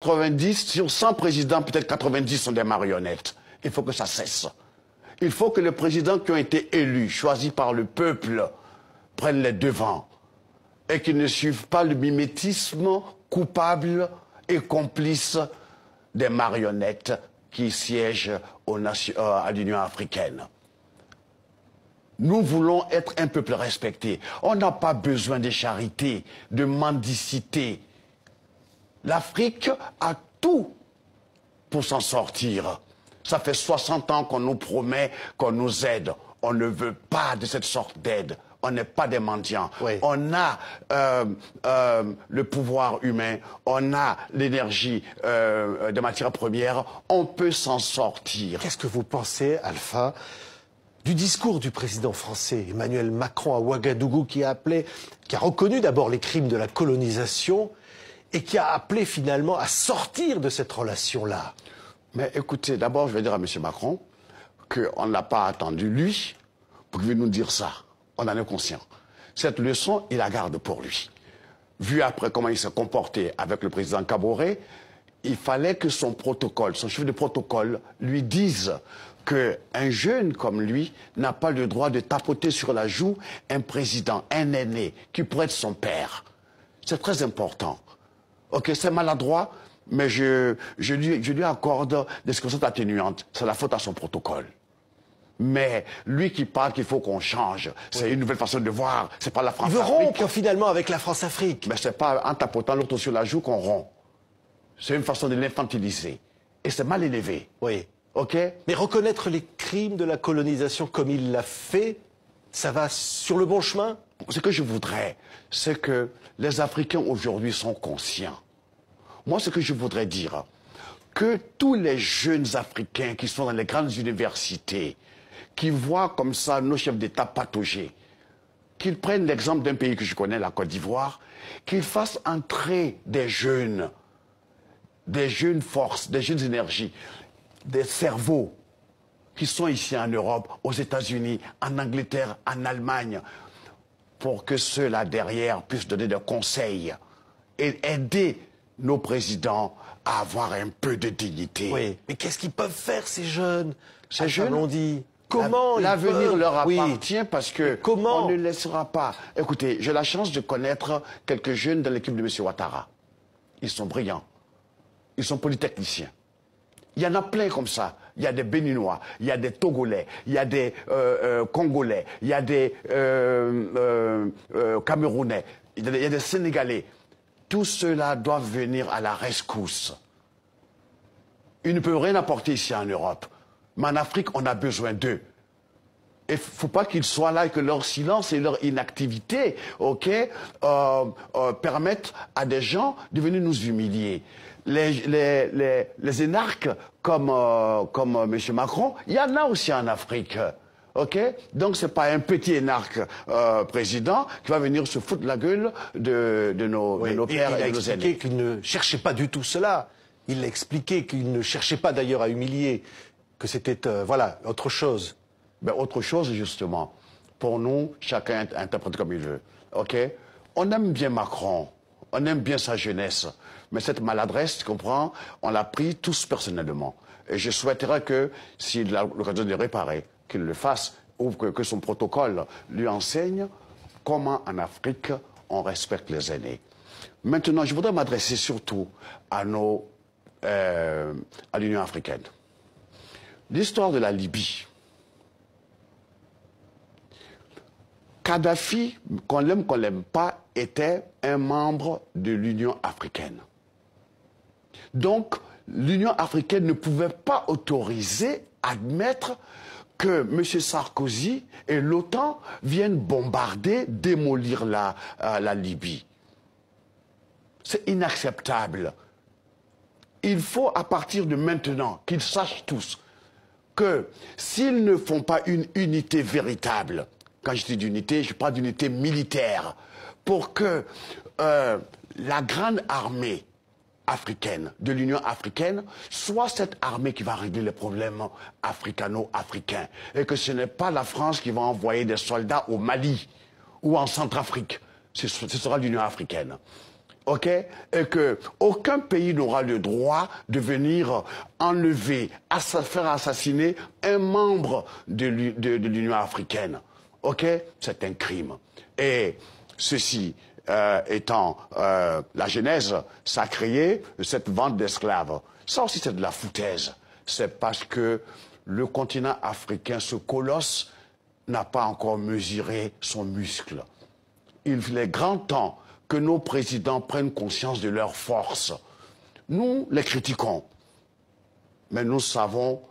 90, sur 100 présidents, peut-être 90 sont des marionnettes. Il faut que ça cesse. Il faut que les présidents qui ont été élus, choisis par le peuple, prennent les devants et qu'ils ne suivent pas le mimétisme coupable et complice des marionnettes qui siègent à l'Union africaine. Nous voulons être un peuple respecté. On n'a pas besoin de charité, de mendicité. L'Afrique a tout pour s'en sortir. Ça fait 60 ans qu'on nous promet qu'on nous aide. On ne veut pas de cette sorte d'aide. On n'est pas des mendiants. Oui. On a le pouvoir humain, on a l'énergie de matières premières. On peut s'en sortir. Qu'est-ce que vous pensez, Alpha, du discours du président français Emmanuel Macron à Ouagadougou qui a reconnu d'abord les crimes de la colonisation et qui a appelé finalement à sortir de cette relation-là? Mais écoutez, d'abord, je vais dire à M. Macron qu'on ne l'a pas attendu, lui, pour qu'il vienne nous dire ça. On en est conscient. Cette leçon, il la garde pour lui. Vu après comment il s'est comporté avec le président Kaboré, il fallait que son protocole, son chef de protocole, lui dise qu'un jeune comme lui n'a pas le droit de tapoter sur la joue un président, un aîné, qui pourrait être son père. C'est très important. Ok, c'est maladroit, mais je lui accorde des circonstances atténuantes. C'est la faute à son protocole. Mais lui qui parle qu'il faut qu'on change, c'est une nouvelle façon de voir. C'est pas la France-Afrique. Il veut rompre finalement avec la France-Afrique. Mais c'est pas en tapotant l'autre sur la joue qu'on rompt. C'est une façon de l'infantiliser. Et c'est mal élevé. Oui. Ok? Mais reconnaître les crimes de la colonisation comme il l'a fait, ça va sur le bon chemin? Ce que je voudrais, c'est que les Africains aujourd'hui sont conscients. Moi, ce que je voudrais dire, que tous les jeunes Africains qui sont dans les grandes universités, qui voient comme ça nos chefs d'État patauger, qu'ils prennent l'exemple d'un pays que je connais, la Côte d'Ivoire, qu'ils fassent entrer des jeunes forces, des jeunes énergies, des cerveaux qui sont ici en Europe, aux États-Unis, en Angleterre, en Allemagne, pour que ceux-là derrière puissent donner des conseils et aider nos présidents à avoir un peu de dignité. Oui, mais qu'est-ce qu'ils peuvent faire, ces jeunes? Ces jeunes, l'ont dit. Comment l'avenir leur appartient, oui. parce que on ne laissera pas. Écoutez, j'ai la chance de connaître quelques jeunes de l'équipe de M. Ouattara. Ils sont brillants. Ils sont polytechniciens. Il y en a plein comme ça. Il y a des Béninois, il y a des Togolais, il y a des Congolais, il y a des Camerounais, il y a des Sénégalais. Tous ceux-là doivent venir à la rescousse. Ils ne peuvent rien apporter ici en Europe. Mais en Afrique, on a besoin d'eux. Il ne faut pas qu'ils soient là et que leur silence et leur inactivité, permettent à des gens de venir nous humilier. Les énarques comme M. Macron, il y en a aussi en Afrique. Donc ce n'est pas un petit énarque président qui va venir se foutre la gueule de nos pères et de nos aînés. Il a expliqué qu'il ne cherchait pas du tout cela. Il a expliqué qu'il ne cherchait pas d'ailleurs à humilier, que c'était voilà, autre chose. Ben, autre chose, justement. Pour nous, chacun interprète comme il veut. On aime bien Macron, on aime bien sa jeunesse, mais cette maladresse, tu comprends, on l'a pris tous personnellement. Et je souhaiterais que, s'il a l'occasion de réparer, qu'il le fasse, ou que son protocole lui enseigne comment en Afrique on respecte les aînés. Maintenant, je voudrais m'adresser surtout à l'Union africaine. L'histoire de la Libye. Kadhafi, qu'on l'aime pas, était un membre de l'Union africaine. Donc, l'Union africaine ne pouvait pas autoriser, admettre que M. Sarkozy et l'OTAN viennent bombarder, démolir la Libye. C'est inacceptable. Il faut, à partir de maintenant, qu'ils sachent tous que s'ils ne font pas une unité véritable, quand je dis d'unité, je parle d'unité militaire, pour que la grande armée africaine, de l'Union africaine, soit cette armée qui va régler les problèmes africano-africains. Et que ce n'est pas la France qui va envoyer des soldats au Mali ou en Centrafrique. Ce sera l'Union africaine. ok, et que aucun pays n'aura le droit de venir enlever, faire assassiner un membre de l'Union africaine. Ok, c'est un crime. Et ceci étant la genèse, ça a créé cette vente d'esclaves. Ça aussi, c'est de la foutaise. C'est parce que le continent africain, ce colosse, n'a pas encore mesuré son muscle. Il est grand temps que nos présidents prennent conscience de leur force. Nous les critiquons, mais nous savons